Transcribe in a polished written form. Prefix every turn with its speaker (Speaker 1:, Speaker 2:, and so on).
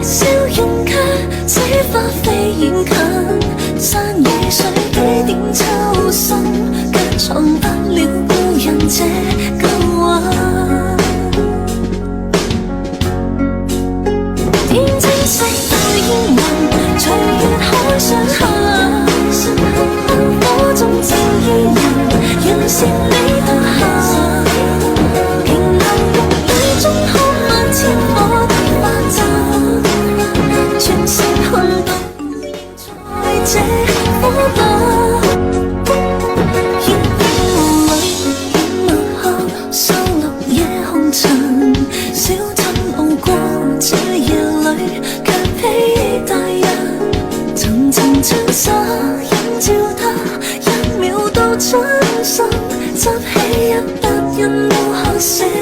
Speaker 1: 笑容卻似花飛遠近，山與水幾點秋深，卻藏不了故人這舊韻。天青色到煙雲，隨月海上行，燈火中照於人，人是你獨行。平流玉宇中看萬千火的花陣，全城看到現在這火把。煙霧裏顯墨客，收錄夜紅塵，小鎮路過這夜裏，卻披大人，層層襯紗映照他，一秒到春心，執起一沓印無限寫。